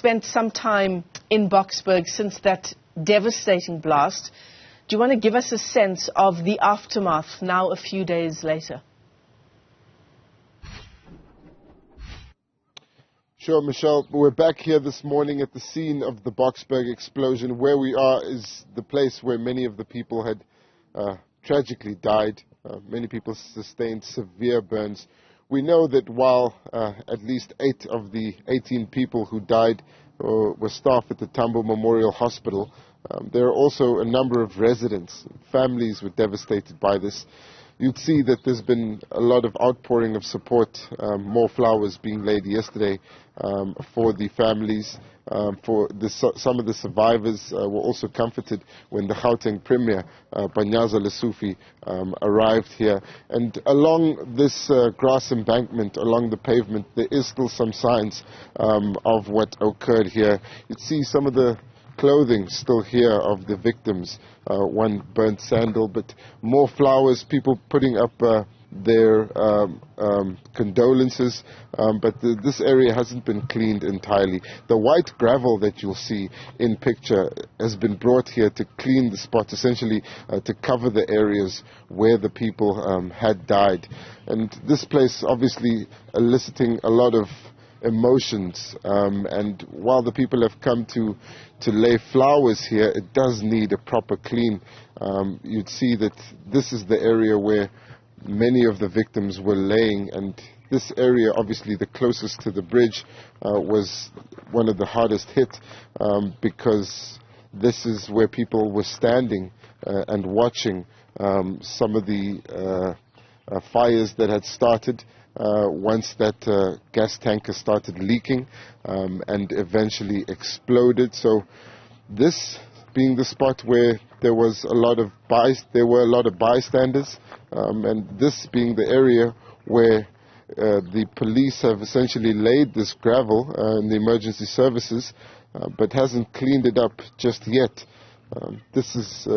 spent some time in Boksburg since that devastating blast. Do you want to give us a sense of the aftermath now a few days later? Sure, Michelle. We're back here this morning at the scene of the Boksburg explosion. Where we are is the place where many of the people had tragically died. Many people sustained severe burns. We know that while at least 8 of the 18 people who died were staff at the Tambo Memorial Hospital, there are also a number of residents. Families were devastated by this. You'd see that there's been a lot of outpouring of support, more flowers being laid yesterday for the families. Some of the survivors were also comforted when the Gauteng Premier, Panyaza Lesufi, arrived here. And along this grass embankment, along the pavement, there is still some signs of what occurred here. You'd see some of the clothing still here of the victims, one burnt sandal, but more flowers, people putting up their condolences, but this area hasn't been cleaned entirely. The white gravel that you'll see in picture has been brought here to clean the spot, essentially to cover the areas where the people had died. And this place obviously eliciting a lot of emotions, and while the people have come to lay flowers here, it does need a proper clean. You'd see that this is the area where many of the victims were laying, and this area, obviously the closest to the bridge, was one of the hardest hit, because this is where people were standing and watching some of the fires that had started once that gas tanker started leaking and eventually exploded. So this being the spot where there were a lot of bystanders, and this being the area where the police have essentially laid this gravel in the emergency services, but hasn't cleaned it up just yet. This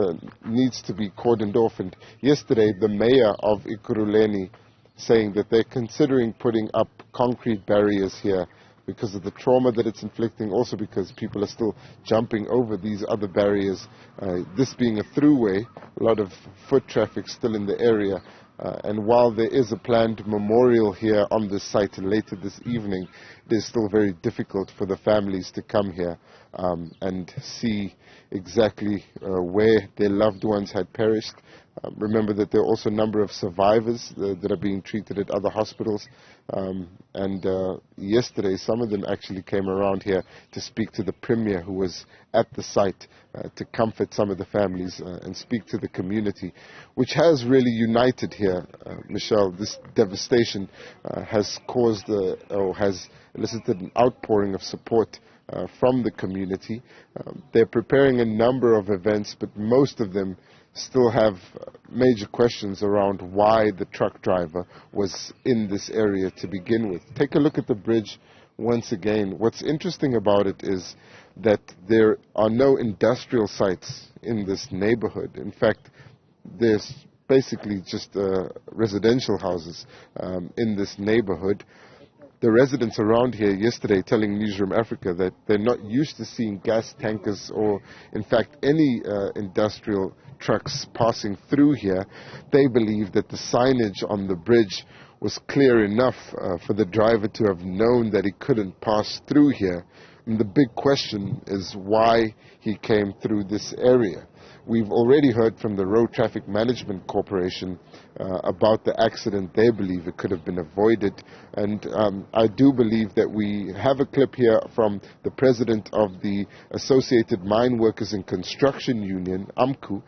needs to be cordoned off. And yesterday, the mayor of Ekurhuleni saying that they're considering putting up concrete barriers here because of the trauma that it's inflicting, also because people are still jumping over these other barriers. This being a throughway, a lot of foot traffic still in the area. And while there is a planned memorial here on this site later this evening, it is still very difficult for the families to come here and see exactly where their loved ones had perished. Remember that there are also a number of survivors that are being treated at other hospitals. And yesterday, some of them actually came around here to speak to the Premier, who was at the site, to comfort some of the families and speak to the community, which has really united here, Michelle. This devastation has caused or has elicited an outpouring of support from the community. They're preparing a number of events, but most of them still have major questions around why the truck driver was in this area to begin with. Take a look at the bridge once again. What's interesting about it is that there are no industrial sites in this neighborhood. In fact, there's basically just residential houses in this neighborhood. The residents around here yesterday telling Newzroom Afrika that they're not used to seeing gas tankers or, in fact, any industrial trucks passing through here. They believe that the signage on the bridge was clear enough for the driver to have known that he couldn't pass through here. And the big question is why he came through this area. We've already heard from the Road Traffic Management Corporation about the accident. They believe it could have been avoided. And I do believe that we have a clip here from the president of the Associated Mine Workers and Construction Union, AMCU,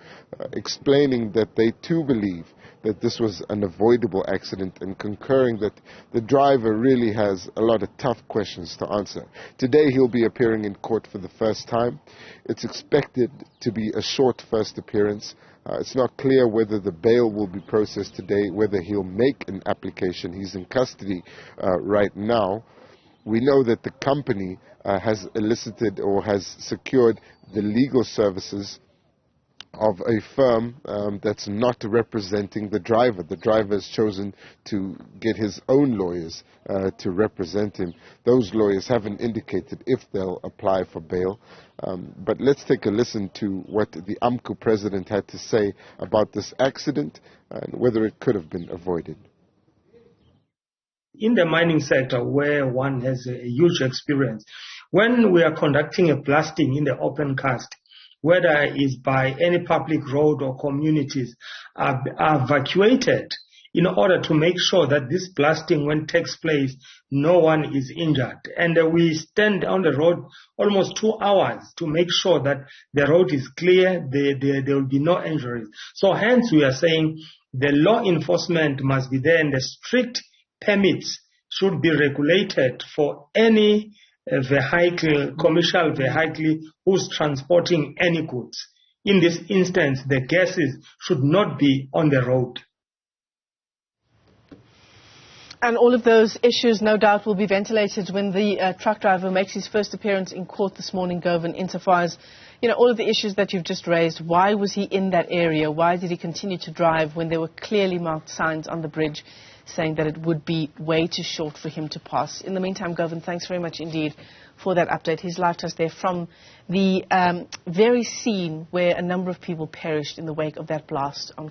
explaining that they too believe that this was an avoidable accident and concurring that the driver really has a lot of tough questions to answer. Today he'll be appearing in court for the first time. It's expected to be a short first appearance. It's not clear whether the bail will be processed today, whether he'll make an application. He's in custody right now. We know that the company has elicited or has secured the legal services of a firm that's not representing the driver. The driver has chosen to get his own lawyers to represent him. Those lawyers haven't indicated if they'll apply for bail. But let's take a listen to what the AMCU president had to say about this accident and whether it could have been avoided. In the mining sector, where one has a huge experience, when we are conducting a blasting in the open cast, whether it's by any public road or communities, are evacuated in order to make sure that this blasting, when takes place, no one is injured. And we stand on the road almost 2 hours to make sure that the road is clear, there will be no injuries. So hence we are saying the law enforcement must be there, and the strict permits should be regulated for any vehicle, commercial vehicle who's transporting any goods. In this instance, the gases should not be on the road. And all of those issues, no doubt, will be ventilated when the truck driver makes his first appearance in court this morning, Govan, insofar as, all of the issues that you've just raised. Why was he in that area? Why did he continue to drive when there were clearly marked signs on the bridge saying that it would be way too short for him to pass? In the meantime, Govan, thanks very much indeed for that update. His live to us there from the very scene where a number of people perished in the wake of that blast on